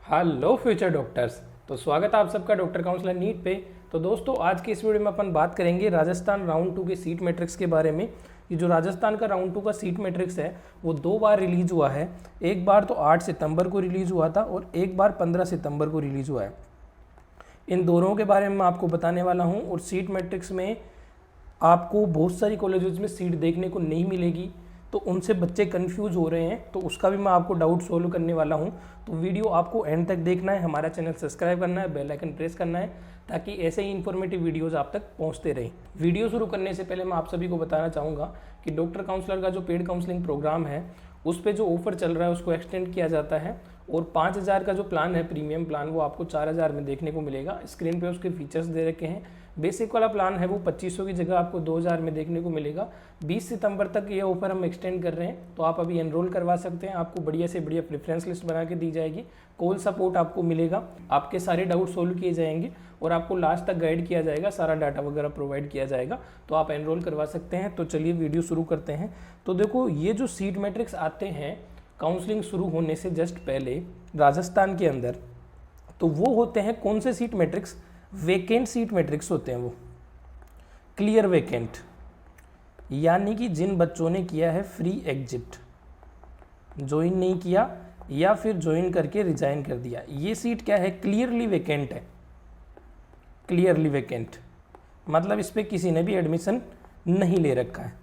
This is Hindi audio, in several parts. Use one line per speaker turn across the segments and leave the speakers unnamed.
Hello future doctors. तो स्वागत है आप सबका डॉक्टर काउंसलर नीट पे। तो दोस्तों आज की इस वीडियो में अपन बात करेंगे राजस्थान राउंड 2 के सीट मैट्रिक्स के बारे में। ये जो राजस्थान का राउंड 2 का सीट मैट्रिक्स है वो 2 बार रिलीज हुआ है। एक बार तो 8 सितंबर को रिलीज हुआ था और एक बार 15 सितंबर को रिलीज हुआ है। इन दोनों के बारे में मैं आपको बताने वाला हूँ। और सीट मैट्रिक्स में आपको बहुत सारी कॉलेजेस में सीट देखने को नहीं मिलेगी, तो उनसे बच्चे कंफ्यूज हो रहे हैं, तो उसका भी मैं आपको डाउट सोल्व करने वाला हूं। तो वीडियो आपको एंड तक देखना है, हमारा चैनल सब्सक्राइब करना है, बेल आइकन प्रेस करना है, ताकि ऐसे ही इन्फॉर्मेटिव वीडियोस आप तक पहुंचते रहें। वीडियो शुरू करने से पहले मैं आप सभी को बताना चाहूँगा कि डॉक्टर काउंसलर का जो पेड काउंसलिंग प्रोग्राम है उस पर जो ऑफर चल रहा है उसको एक्सटेंड किया जाता है। और 5000 का जो प्लान है प्रीमियम प्लान वो आपको 4000 में देखने को मिलेगा। स्क्रीन पे उसके फीचर्स दे रखे हैं। बेसिक वाला प्लान है वो 2500 की जगह आपको 2000 में देखने को मिलेगा। 20 सितंबर तक ये ऑफर हम एक्सटेंड कर रहे हैं, तो आप अभी एनरोल करवा सकते हैं। आपको बढ़िया से बढ़िया प्रेफरेंस लिस्ट बना के दी जाएगी, कॉल सपोर्ट आपको मिलेगा, आपके सारे डाउट सोल्व किए जाएंगे और आपको लास्ट तक गाइड किया जाएगा, सारा डाटा वगैरह प्रोवाइड किया जाएगा, तो आप एनरोल करवा सकते हैं। तो चलिए वीडियो शुरू करते हैं। तो देखो, ये जो सीट मैट्रिक्स आते हैं काउंसलिंग शुरू होने से जस्ट पहले राजस्थान के अंदर, तो वो होते हैं कौन से seat matrix? Vacant seat matrix होते हैं वो, क्लियर वेकेंट, यानी कि जिन बच्चों ने किया है फ्री एग्जिट, ज्वाइन नहीं किया या फिर ज्वाइन करके रिजाइन कर दिया, ये सीट क्या है? क्लियरली वेकेंट है। क्लियरली वेकेंट मतलब इस पर किसी ने भी एडमिशन नहीं ले रखा है।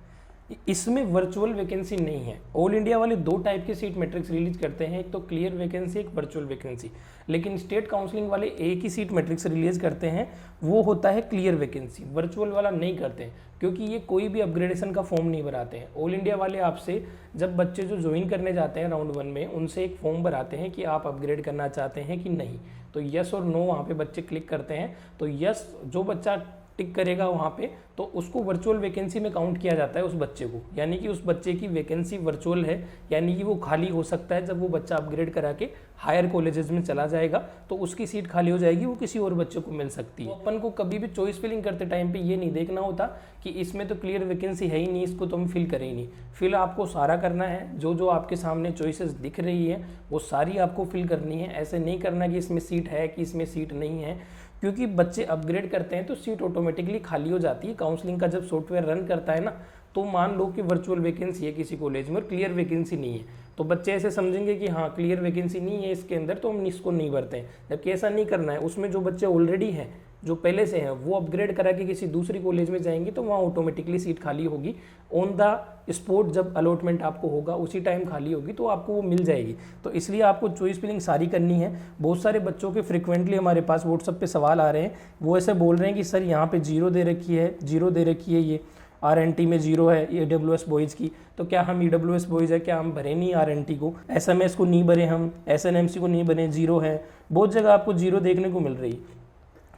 इसमें वर्चुअल वैकेंसी नहीं है। ऑल इंडिया वाले 2 टाइप के सीट मैट्रिक्स रिलीज करते हैं, एक तो क्लियर वैकेंसी, एक वर्चुअल वैकेंसी। लेकिन स्टेट काउंसलिंग वाले एक ही सीट मैट्रिक्स रिलीज करते हैं, वो होता है क्लियर वैकेंसी। वर्चुअल वाला नहीं करते हैं क्योंकि ये कोई भी अपग्रेडेशन का फॉर्म नहीं भराते हैं। ऑल इंडिया वाले आपसे जब बच्चे जो ज्वाइन करने जाते हैं राउंड 1 में, उनसे एक फॉर्म भराते हैं कि आप अपग्रेड करना चाहते हैं कि नहीं। तो यस और नो वहाँ पे बच्चे क्लिक करते हैं। तो यस जो बच्चा टिक करेगा वहाँ पे, तो उसको वर्चुअल वैकेंसी में काउंट किया जाता है उस बच्चे को, यानी कि उस बच्चे की वैकेंसी वर्चुअल है, यानी कि वो खाली हो सकता है। जब वो बच्चा अपग्रेड करा के हायर कॉलेजेस में चला जाएगा तो उसकी सीट खाली हो जाएगी, वो किसी और बच्चे को मिल सकती है। तो अपन को कभी भी चॉइस फिलिंग करते टाइम पे ये नहीं देखना होता कि इसमें तो क्लियर वैकेंसी है ही नहीं, इसको तो हम फिल करें ही नहीं। फिल आपको सारा करना है, जो जो आपके सामने चॉइसेस दिख रही है वो सारी आपको फिल करनी है। ऐसे नहीं करना कि इसमें सीट है कि इसमें सीट नहीं है, क्योंकि बच्चे अपग्रेड करते हैं तो सीट ऑटोमेटिकली खाली हो जाती है। काउंसलिंग का जब सॉफ्टवेयर रन करता है ना, तो मान लो कि वर्चुअल वैकेंसी है किसी कॉलेज में और क्लियर वैकेंसी नहीं है, तो बच्चे ऐसे समझेंगे कि हाँ क्लियर वैकेंसी नहीं है इसके अंदर, तो हम इसको नहीं भरते हैं। जबकि ऐसा नहीं करना है। उसमें जो बच्चे ऑलरेडी हैं, जो पहले से हैं, वो अपग्रेड करा के किसी दूसरी कॉलेज में जाएंगे तो वहाँ ऑटोमेटिकली सीट खाली होगी। ऑन द स्पॉट जब अलॉटमेंट आपको होगा उसी टाइम खाली होगी, तो आपको वो मिल जाएगी। तो इसलिए आपको चॉइस फिलिंग सारी करनी है। बहुत सारे बच्चों के फ्रिक्वेंटली हमारे पास व्हाट्सएप पे सवाल आ रहे हैं, वो ऐसे बोल रहे हैं कि सर यहाँ पे 0 दे रखी है, 0 दे रखी है, ये RNT में 0 है EWS बॉयज़ की, तो क्या हम EWS बॉयज़ है, क्या हम भरे नहीं RNT को, SMS को नहीं भरे, हम SNMC को नहीं भरे, 0 है। बहुत जगह आपको 0 देखने को मिल रही है।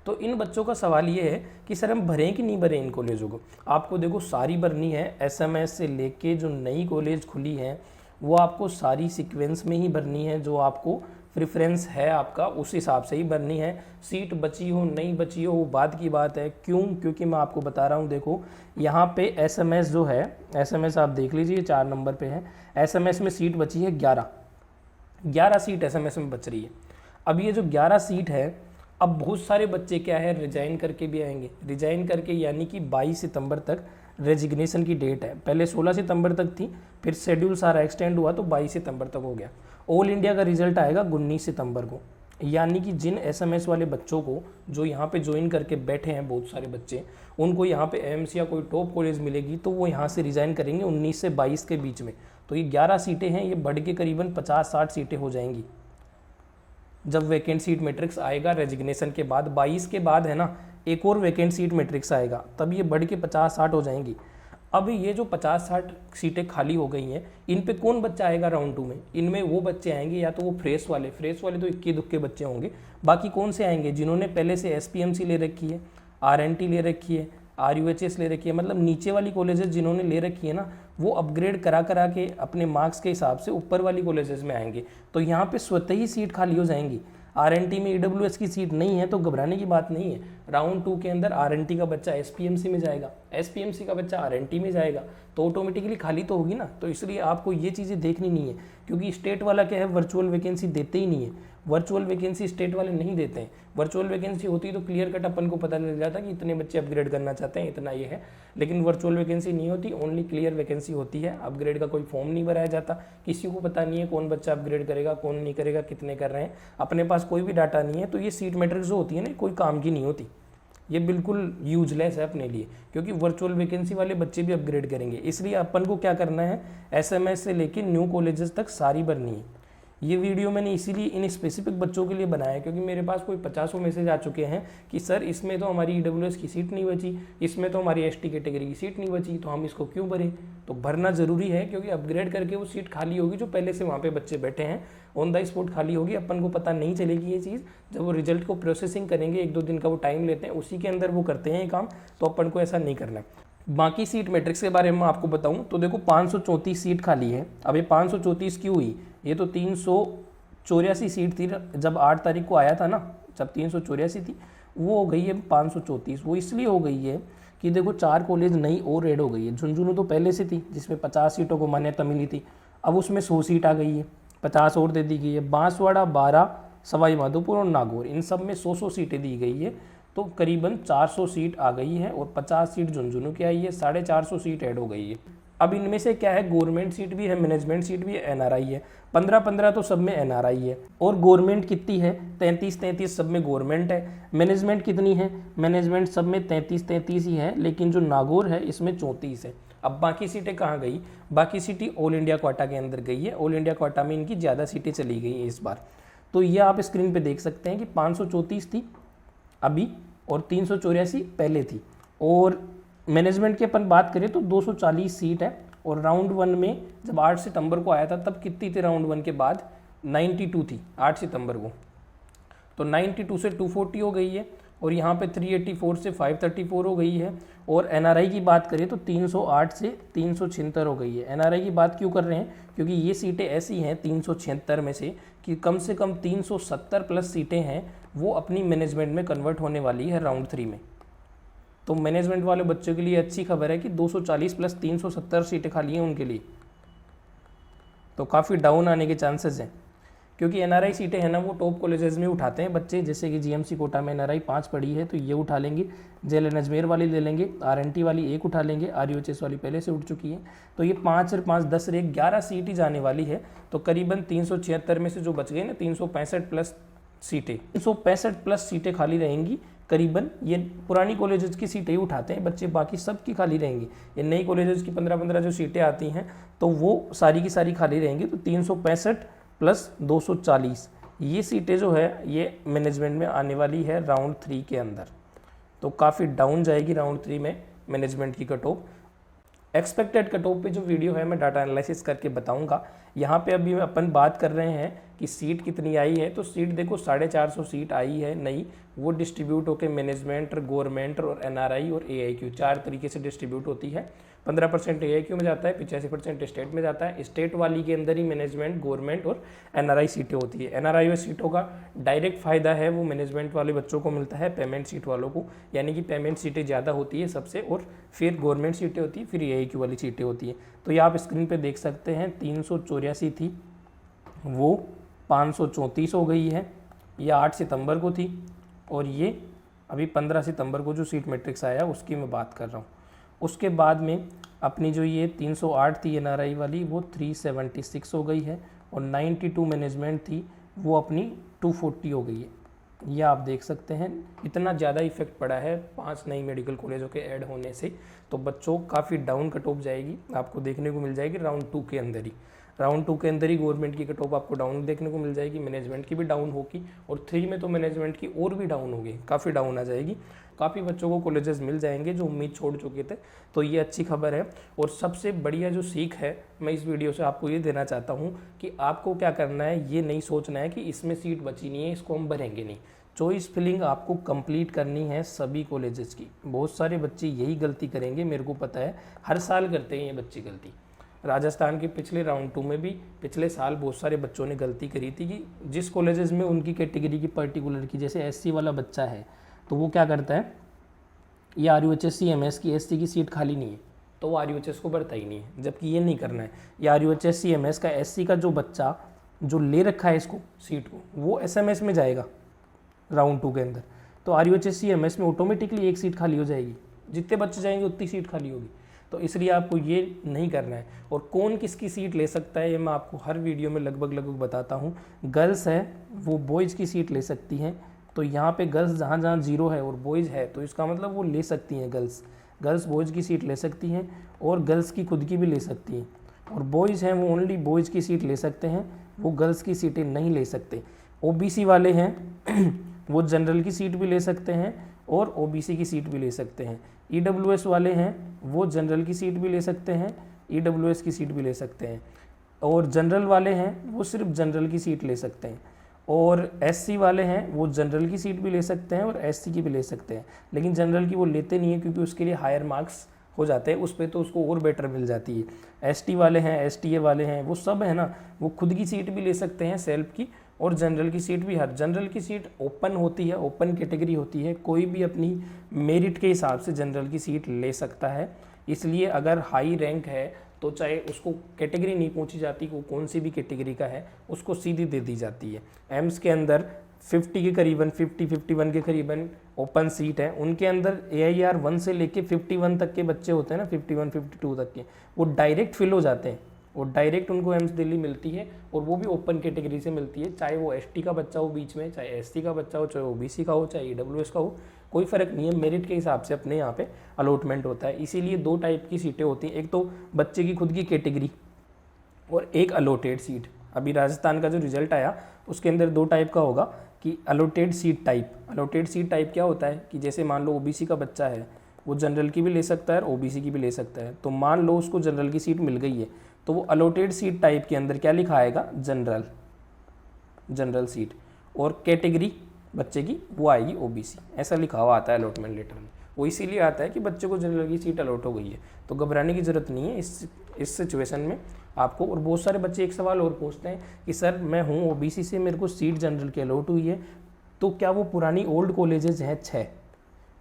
तो इन बच्चों का सवाल ये है कि सर हम भरें कि नहीं भरें इन कॉलेजों को। आपको देखो सारी भरनी है। SMS से लेके जो नई कॉलेज खुली है वो आपको सारी सीक्वेंस में ही भरनी है, जो आपको प्रेफरेंस है आपका उस हिसाब से ही भरनी है। सीट बची हो नहीं बची हो वो बाद की बात है। क्यों? क्योंकि मैं आपको बता रहा हूँ, देखो यहाँ पे SMS जो है, SMS आप देख लीजिए 4 नंबर पे है। SMS में सीट बची है 11 सीट SMS में बच रही है। अब ये जो 11 सीट है, अब बहुत सारे बच्चे क्या है रिजाइन करके भी आएंगे। रिजाइन करके यानी कि 22 सितंबर तक रेजिग्नेशन की डेट है। पहले 16 सितंबर तक थी, फिर शेड्यूल सारा एक्सटेंड हुआ तो 22 सितंबर तक हो गया। ऑल इंडिया का रिजल्ट आएगा 19 सितंबर को। यानी कि जिन SMS वाले बच्चों को जो यहाँ पे ज्वाइन करके बैठे हैं, बहुत सारे बच्चे, उनको यहाँ पे AIIMS या कोई टॉप कॉलेज मिलेगी तो वो यहाँ से रिज़ाइन करेंगे 19 से 22 के बीच में। तो ये 11 सीटें हैं, ये बढ़ के करीबन 50-60 सीटें हो जाएंगी जब वैकेंट सीट मैट्रिक्स आएगा रेजिग्नेशन के बाद। 22 के बाद है ना एक और वैकेंट सीट मैट्रिक्स आएगा, तब ये बढ़ के 50-60 हो जाएंगी। अब ये जो 50-60 सीटें खाली हो गई हैं, इन पे कौन बच्चा आएगा राउंड 2 में? इनमें वो बच्चे आएंगे या तो वो फ्रेश वाले तो इक्के दुक्के बच्चे होंगे। बाकी कौन से आएंगे? जिन्होंने पहले से SPMC ले रखी है, RNT ले रखी है, RUHS ले रखी है, मतलब नीचे वाली कॉलेजेस जिन्होंने ले रखी है ना, वो अपग्रेड करा के अपने मार्क्स के हिसाब से ऊपर वाली कॉलेजेस में आएंगे। तो यहाँ पे स्वतः ही सीट खाली हो जाएंगी। RNT में EWS की सीट नहीं है तो घबराने की बात नहीं है। राउंड 2 के अंदर आरएनटी का बच्चा एसपीएमसी में जाएगा, एसपीएमसी का बच्चा आरएनटी में जाएगा, तो ऑटोमेटिकली खाली तो होगी ना। तो इसलिए आपको ये चीज़ें देखनी नहीं है, क्योंकि स्टेट वाला क्या है, वर्चुअल वैकेंसी देते ही नहीं है। वर्चुअल वैकेंसी स्टेट वाले नहीं देते हैं। वर्चुअल वैकेंसी होती तो क्लियर कट अपन को पता लग जाता कि इतने बच्चे अपग्रेड करना चाहते हैं, इतना ये है। लेकिन वर्चुअल वैकेंसी नहीं होती, ओनली क्लियर वैकेंसी होती है। अपग्रेड का कोई फॉर्म नहीं भराया जाता, किसी को पता नहीं है कौन बच्चा अपग्रेड करेगा, कौन नहीं करेगा, कितने कर रहे हैं, अपने पास कोई भी डाटा नहीं है। तो ये सीट मैट्रिक्स जो होती है ना, कोई काम की नहीं होती, ये बिल्कुल यूजलेस है अपने लिए, क्योंकि वर्चुअल वैकेंसी वाले बच्चे भी अपग्रेड करेंगे। इसलिए अपन को क्या करना है, एसएमएस से लेकर न्यू कॉलेजेस तक सारी भरनी है। ये वीडियो मैंने इसीलिए इन स्पेसिफिक बच्चों के लिए बनाया, क्योंकि मेरे पास कोई 50 मैसेज आ चुके हैं कि सर इसमें तो हमारी ईडब्ल्यूएस की सीट नहीं बची, इसमें तो हमारी एसटी कैटेगरी की सीट नहीं बची, तो हम इसको क्यों भरें। तो भरना ज़रूरी है, क्योंकि अपग्रेड करके वो सीट खाली होगी जो पहले से वहाँ पे बच्चे बैठे हैं, ऑन द स्पॉट खाली होगी। अपन को पता नहीं चलेगी ये चीज़, जब वो रिजल्ट को प्रोसेसिंग करेंगे, 1-2 दिन का वो टाइम लेते हैं, उसी के अंदर वो करते हैं ये काम। तो अपन को ऐसा नहीं करना है। बाकी सीट मैट्रिक्स के बारे में आपको बताऊं तो देखो 534 सीट खाली है। अब ये 534 क्यों हुई, ये तो 384 सीट थी जब 8 तारीख को आया था ना, जब 384 थी, वो हो गई है 534। वो इसलिए हो गई है कि देखो 4 कॉलेज नई और ऐड हो गई है। झुंझुनू तो पहले से थी जिसमें 50 सीटों को मान्यता मिली थी, अब उसमें 100 सीट आ गई है, 50 और दे दी गई है। बांसवाड़ा, बारा, सवाई माधोपुर और नागौर, इन सब में 100-100 सीटें दी गई है, तो करीबन 400 सीट आ गई है। और 50 सीट झुंझुनू की आई है, 450 सीट ऐड हो गई है। अब इनमें से क्या है, गवर्नमेंट सीट भी है, मैनेजमेंट सीट भी है, एनआरआई है। 15-15 तो सब में एनआरआई है। और गवर्नमेंट कितनी है, 33-33 सब में गवर्नमेंट है। मैनेजमेंट कितनी है, मैनेजमेंट सब में 33-33 ही है, लेकिन जो नागौर है इसमें 34 है। अब बाकी सीटें कहाँ गई, बाकी सीटें ऑल इंडिया कोटा के अंदर गई है। ऑल इंडिया कोटा में इनकी ज़्यादा सीटें चली गई हैं इस बार। तो ये आप स्क्रीन पे देख सकते हैं कि 534 थी अभी और 384 पहले थी। और मैनेजमेंट की अपन बात करें तो 240 सीट है। और राउंड 1 में जब 8 सितंबर को आया था तब कितनी थी, राउंड 1 के बाद 92 थी 8 सितंबर को, तो 92 से 240 हो गई है। और यहाँ पे 384 से 534 हो गई है। और एनआरआई की बात करें तो 308 से 376 हो गई है। एनआरआई की बात क्यों कर रहे हैं, क्योंकि ये सीटें ऐसी हैं 376 में से कि कम 370 प्लस सीटें हैं वो अपनी मैनेजमेंट में कन्वर्ट होने वाली है राउंड 3 में। तो मैनेजमेंट वाले बच्चों के लिए अच्छी खबर है कि 240 प्लस 370 सीटें खाली हैं उनके लिए, तो काफ़ी डाउन आने के चांसेस हैं। क्योंकि एनआरआई सीटें हैं ना, वो टॉप कॉलेजेस में उठाते हैं बच्चे, जैसे कि जीएमसी कोटा में एनआरआई 5 पड़ी है तो ये उठा लेंगे, जेएलएन अजमेर वाली ले लेंगे, आरएनटी वाली 1 उठा लेंगे, आरयूएचएस वाली पहले से उठ चुकी है। तो ये 5 और 5 10 रे 11 सीट ही जाने वाली है। तो करीबन 376 में से जो बच गए ना, 365 प्लस सीटें, 365 प्लस सीटें खाली रहेंगी करीबन। ये पुरानी कॉलेजेस की सीटें ही उठाते हैं बच्चे, बाकी सब की खाली रहेंगी। ये नई कॉलेजेस की 15-15 जो सीटें आती हैं तो वो सारी की सारी खाली रहेंगी। तो 365 प्लस 240 ये सीटें जो है ये मैनेजमेंट में आने वाली है राउंड 3 के अंदर। तो काफ़ी डाउन जाएगी राउंड 3 में मैनेजमेंट की cut off. Expected cut off पे जो वीडियो है मैं डाटा एनालिसिस करके बताऊंगा। यहाँ पे अभी अपन बात कर रहे हैं कि सीट कितनी आई है, तो सीट देखो 450 सीट आई है नई, वो डिस्ट्रीब्यूट होकर मैनेजमेंट, गवर्नमेंट और एनआरआई और एआईक्यू 4 तरीके से डिस्ट्रीब्यूट होती है। 15% एआईक्यू में जाता है, 85% स्टेट में जाता है। स्टेट वाली के अंदर ही मैनेजमेंट, गवर्नमेंट और एनआरआई सीटें होती है। एनआरआई सीटों का डायरेक्ट फ़ायदा है वो मैनेजमेंट वाले बच्चों को मिलता है पेमेंट सीट वालों को, यानी कि पेमेंट सीटें ज़्यादा होती है सबसे, और फिर गवर्नमेंट सीटें होती है, फिर एआईक्यू वाली सीटें होती है। तो ये आप स्क्रीन पर देख सकते हैं 384 थी, वो 534 हो गई है। ये 8 सितंबर को थी, और ये अभी 15 सितंबर को जो सीट मैट्रिक्स आया उसकी मैं बात कर रहा हूँ। उसके बाद में अपनी जो ये 308 थी एनआरआई वाली वो 376 हो गई है, और 92 मैनेजमेंट थी वो अपनी 240 हो गई है। ये आप देख सकते हैं इतना ज़्यादा इफेक्ट पड़ा है 5 नई मेडिकल कॉलेजों के ऐड होने से। तो बच्चों काफ़ी डाउन कट ऑफ जाएगी, आपको देखने को मिल जाएगी राउंड 2 के अंदर ही। राउंड 2 के अंदर ही गवर्नमेंट की कट ऑफ आपको डाउन देखने को मिल जाएगी, मैनेजमेंट की भी डाउन होगी, और 3 में तो मैनेजमेंट की और भी डाउन होगी, काफ़ी डाउन आ जाएगी। काफ़ी बच्चों को कॉलेजेस मिल जाएंगे जो उम्मीद छोड़ चुके थे, तो ये अच्छी खबर है। और सबसे बढ़िया जो सीख है मैं इस वीडियो से आपको ये देना चाहता हूँ कि आपको क्या करना है, ये नहीं सोचना है कि इसमें सीट बची नहीं है इसको हम भरेंगे नहीं। चॉइस फिलिंग आपको कंप्लीट करनी है सभी कॉलेजेस की। बहुत सारे बच्चे यही गलती करेंगे, मेरे को पता है, हर साल करते हैं ये बच्चे गलती। राजस्थान के पिछले राउंड 2 में भी पिछले साल बहुत सारे बच्चों ने गलती करी थी कि जिस कॉलेजेस में उनकी कैटेगरी की पर्टिकुलर की, जैसे एससी वाला बच्चा है तो वो क्या करता है, ये RUHS CMS की SC की सीट खाली नहीं है तो वो RUHS को भरता ही नहीं है, जबकि ये नहीं करना है। ये RUHS CMS का SC का जो बच्चा जो ले रखा है इसको सीट को, वो SMS में जाएगा राउंड 2 के अंदर, तो RUHS CMS में ऑटोमेटिकली एक सीट खाली हो जाएगी, जितने बच्चे जाएंगे उतनी सीट खाली होगी। तो इसलिए आपको ये नहीं करना है। और कौन किसकी सीट ले सकता है ये मैं आपको हर वीडियो में लगभग बताता हूँ। गर्ल्स है वो बॉयज़ की सीट ले सकती हैं, तो यहाँ पे गर्ल्स जहाँ जहाँ 0 है और बॉयज़ है तो इसका मतलब वो ले सकती हैं, गर्ल्स बॉयज़ की सीट ले सकती हैं और गर्ल्स की खुद की भी ले सकती हैं। और बॉयज़ हैं वो ओनली बॉयज़ की सीट ले सकते हैं, वो गर्ल्स की सीटें नहीं ले सकते। OBC वाले हैं वो जनरल की सीट भी ले सकते हैं और OBC की सीट भी ले सकते हैं। EWS वाले हैं वो जनरल की सीट भी ले सकते हैं, EWS की सीट भी ले सकते हैं। और जनरल वाले हैं वो सिर्फ जनरल की सीट ले सकते हैं। और SC वाले हैं वो जनरल की सीट भी ले सकते हैं और SC की भी ले सकते हैं, लेकिन जनरल की वो लेते नहीं है क्योंकि उसके लिए हायर मार्क्स हो जाते हैं उस पर, तो उसको और बेटर मिल जाती है। ST वाले हैं, STA वाले हैं, वो सब है ना, वो खुद की सीट भी ले सकते हैं सेल्फ की, और जनरल की सीट भी। हर जनरल की सीट ओपन होती है, ओपन कैटेगरी होती है, कोई भी अपनी मेरिट के हिसाब से जनरल की सीट ले सकता है। इसलिए अगर हाई रैंक है तो चाहे उसको कैटेगरी नहीं पहुंची जाती, वो कौन सी भी कैटेगरी का है उसको सीधी दे दी जाती है। एम्स के अंदर 50 के करीबन 51 के करीबन ओपन सीट है, उनके अंदर AIR 1 से लेके 51 तक के बच्चे होते हैं ना, 51-52 तक के, वो डायरेक्ट फिल हो जाते हैं, वो डायरेक्ट उनको एम्स दिल्ली मिलती है और वो भी ओपन कैटेगरी से मिलती है। चाहे वो ST का बच्चा हो बीच में, चाहे SC का बच्चा हो, चाहे OBC का हो, चाहे EWS का हो, कोई फ़र्क नहीं है, मेरिट के हिसाब से अपने यहाँ पे अलॉटमेंट होता है। इसीलिए 2 टाइप की सीटें होती हैं, एक तो बच्चे की खुद की कैटेगरी और एक अलॉटेड सीट। अभी राजस्थान का जो रिजल्ट आया उसके अंदर 2 टाइप का होगा कि allotted seat type. Allotted seat type क्या होता है कि जैसे मान लो OBC का बच्चा है वो जनरल की भी ले सकता है और OBC की भी ले सकता है, तो मान लो उसको जनरल की सीट मिल गई है तो वो अलॉटेड सीट टाइप के अंदर क्या लिखा आएगा, जनरल सीट, और कैटेगरी बच्चे की वो आएगी OBC, ऐसा लिखा हुआ आता है अलॉटमेंट लेटर में। वो इसीलिए आता है कि बच्चे को जनरल की सीट अलॉट हो गई है, तो घबराने की ज़रूरत नहीं है इस सिचुएशन में आपको। और बहुत सारे बच्चे एक सवाल और पूछते हैं कि सर मैं हूँ OBC से, मेरे को सीट जनरल की अलॉट हुई है, तो क्या वो पुरानी ओल्ड कॉलेजेस हैं 6,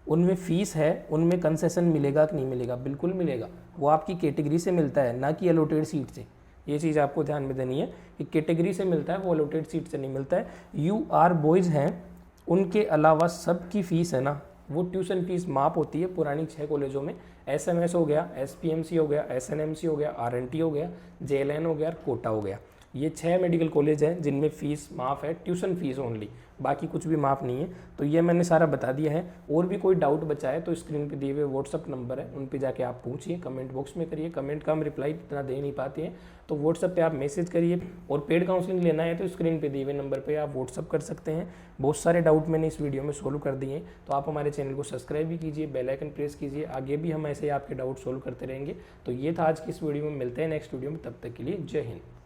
उनमें फ़ीस है, उनमें कंसेशन मिलेगा कि नहीं मिलेगा? बिल्कुल मिलेगा, वो आपकी कैटेगरी से मिलता है ना कि अलॉटेड सीट से। ये चीज़ आपको ध्यान में देनी है कि कैटेगरी से मिलता है, वो अलॉटेड सीट से नहीं मिलता है। UR बॉयज़ हैं उनके अलावा सब की फ़ीस है ना, वो ट्यूशन फीस माप होती है पुरानी 6 कॉलेजों में। SMS हो गया, SPMC हो गया, SNMC हो गया, RNT हो गया, JLN हो गया, कोटा हो गया। ये 6 मेडिकल कॉलेज हैं जिनमें फ़ीस माफ़ है, ट्यूशन फीस ओनली, बाकी कुछ भी माफ़ नहीं है। तो ये मैंने सारा बता दिया है। और भी कोई डाउट बचा है तो स्क्रीन पे दिए हुए WhatsApp नंबर है, उन पे जाके आप पूछिए, कमेंट बॉक्स में करिए। कमेंट का हम रिप्लाई इतना दे नहीं पाते हैं, तो WhatsApp पे आप मैसेज करिए। और पेड काउंसलिंग लेना है तो स्क्रीन पे दिए हुए नंबर पे आप WhatsApp कर सकते हैं। बहुत सारे डाउट मैंने इस वीडियो में सोल्व कर दिए हैं, तो आप हमारे चैनल को सब्सक्राइब भी कीजिए, बेल आइकन प्रेस कीजिए, आगे भी हम ऐसे आपके डाउट सोल्व करते रहेंगे। तो ये था आज की इस वीडियो में, मिलते हैं नेक्स्ट वीडियो में, तब तक के लिए जय हिंद।